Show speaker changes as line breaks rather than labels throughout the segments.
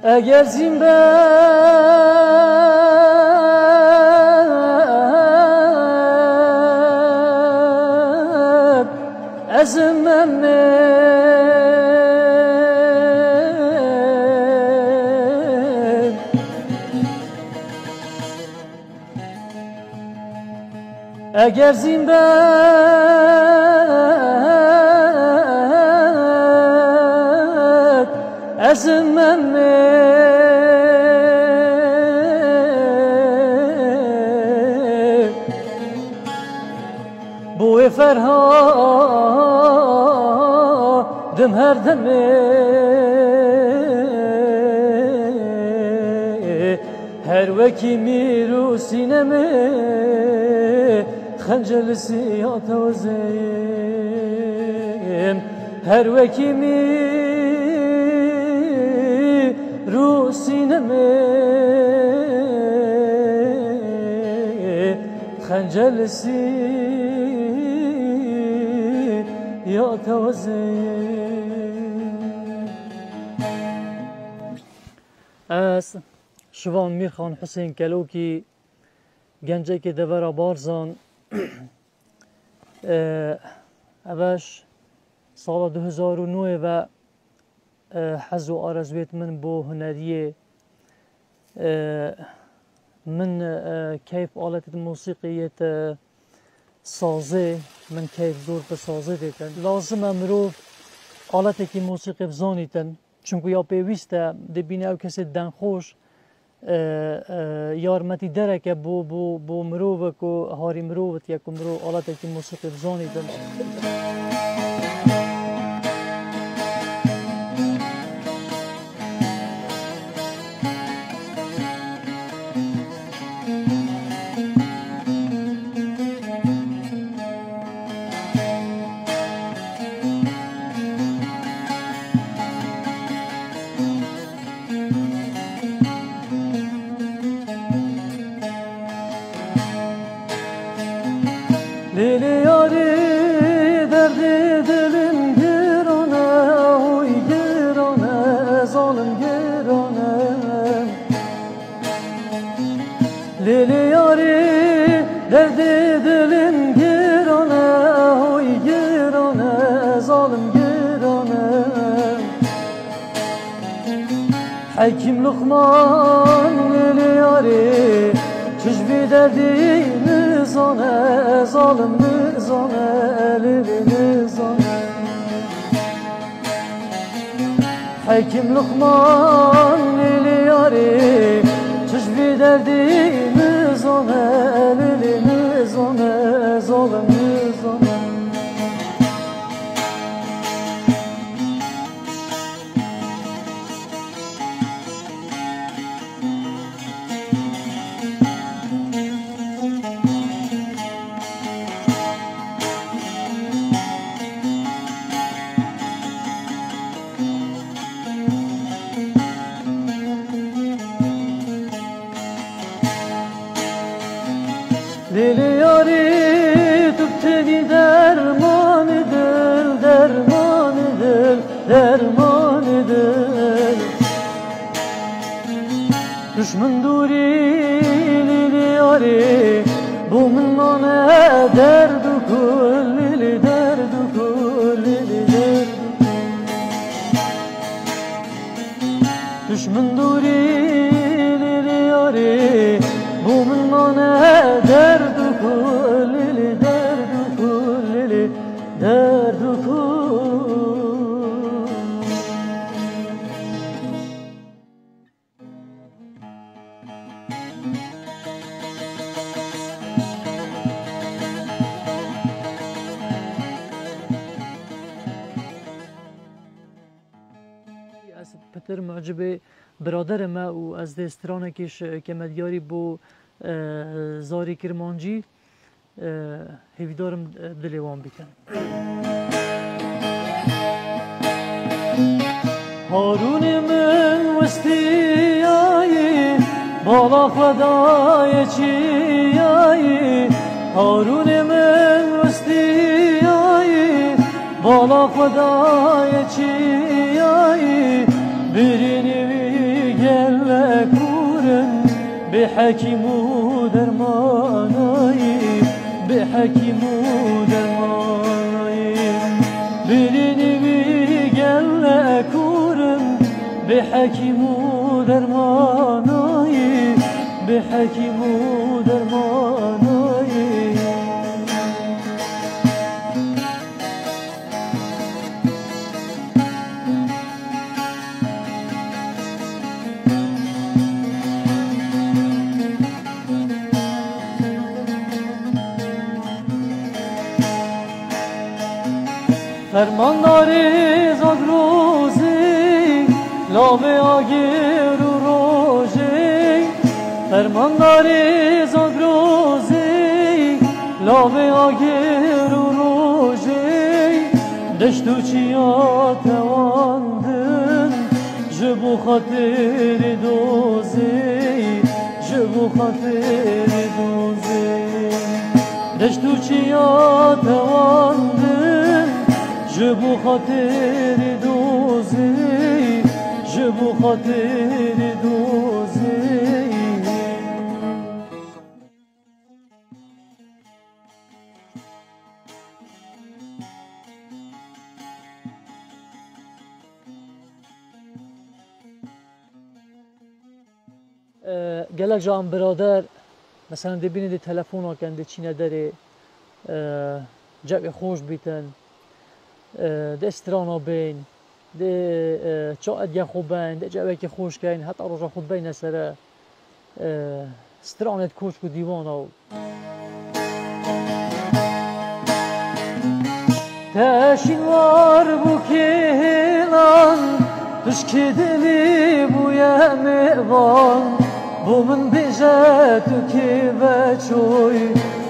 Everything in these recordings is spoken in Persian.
اگر زین به ازمم اگر زین به ازمم بوی فرهادم هر دمه هر وکی میرو سینمه خنجل سیات وزیم هر وکی میرو سینمه خنجل سیات وزیم. از شوان میرخان حسین کلوکی گنجه که دورا بارزان اوش سال 2009 و حز و آرزویت من بو هنریه من کیف آلت موسیقیت سازه من کیف زور به سازه دیتن لازم امرو آلت که موسیقی بزانیتن چونکه یا پیوسته دبینه او کسی دن خوش یارمتی درکه بو مروه کو هاری مروه یا کو مرو آلت که موسیقی بزانیتن Lili yari derdi dilim girone, huy girone, zalim girone. Lili yari derdi dilim girone, huy girone, zalim girone. Hakim Luqman lili yari çüşbi derdi nizane, zalim nizane, lili nizane. Hakim Luqman lili yari çüşbi derdi nizane, lili nizane, zalim nizane. Dili yari tüpteni dermanidir, dermanidir, dermanidir. Düşman duri lili yari bu minmane derdu kul lili derdu kul lili derdu. Düşman duri lili yari bu minmane derdu kul lili derdu kul lili derdu kul. از پتر معجب برادر ما و از دسترانه کش که مدیاری بو زاری کرمانجی هیویدارم دلیوان بیکن. هارون من وستیایی بالا خدای چیایی هارون من وستیایی بالا خدای چیایی برینی گله کورن به حکیم و درمانایی به حکیم و درمانایی برینی بی گله کورن به حکیم و درمانایی به حکیم و درمانایی فرمانداری زاد روزی لاوه آگیر و روژی فرمانداری زاد روزی لاوه آگیر و روژی دشتو چیا تواندن جبو خاطر دوزی جبو خاطر دوزی دشتو چیا تواندن جبو خاطر دوزی جبو خاطر دوزی گلک جان برادر مثلا دبینی دی تلفون ها کن دی چینه داری جب خوش بیتن دی استرانا بین دی چا ادگه خوب بین دی جبه که خوش کن حتی روژا خود بین سره استرانت کوچ کو دیوانا تشینوار بو کهلان توش که دلی بوی میوان بو من بیجه تو که بچوی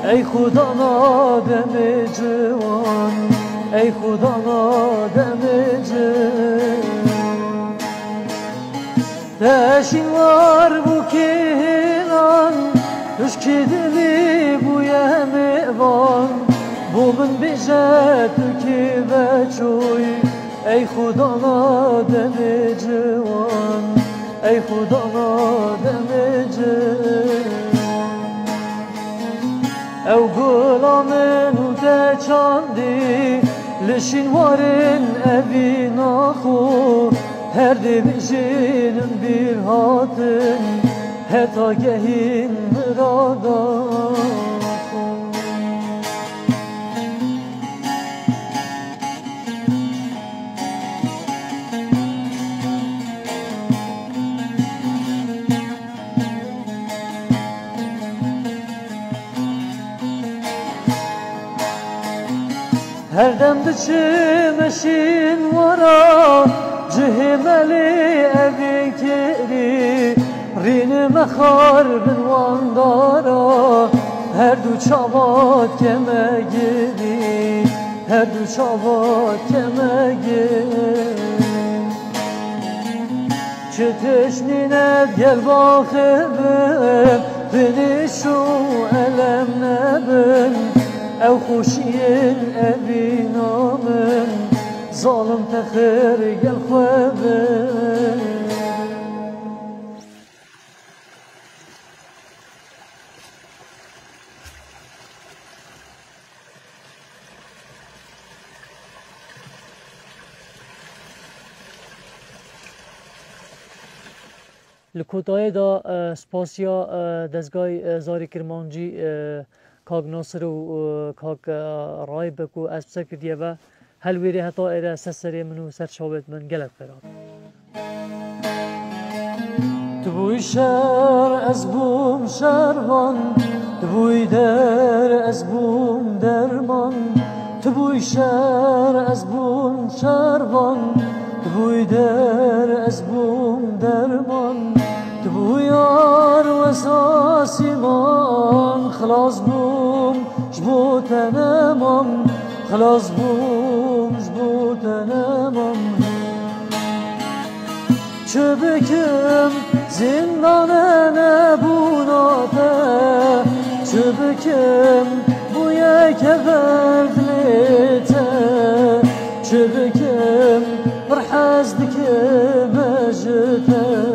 ای خدا نادم جوان ای خدا نادم جوان تشینوار بو کهلان توش که دلی بوی میوان بو من بیجه تو که بچوی ای خدا نادم جوان ای خدا نادم جوان او گلا منو ده چاندی لشین وارن اوی ناخو هر دی بجینم بیر هاتن هتا گهین مرادا her dem diçmeşin vara cehmeli evi keri rini mexar bin vandara her du çavat keme geri her du çavat keme geri çeteşnine gel bakıbım beni şu elem nebim او خوشین اوی نامن ظالم تخیر گل خوابه لکوتای دا سپاسیا دزگای زاری کرمانجی کاغ ناصر و کاغ رایبک و از بسر کردیه و هل ویری حتی ایره سسری منو سر شابت من گلت خیرات تبوی شهر از بوم شهروان تبوی در از بوم درمان تبوی شهر از بوم شهروان تبوی در از بوم درمان تبوی یار و ساسیمان خلاص بوم جبوت نمام خلاص بوم جبوت نمام چه بکم زندان نبوناته چه بکم بوی که وردلیته چه بکم برحزد که مجته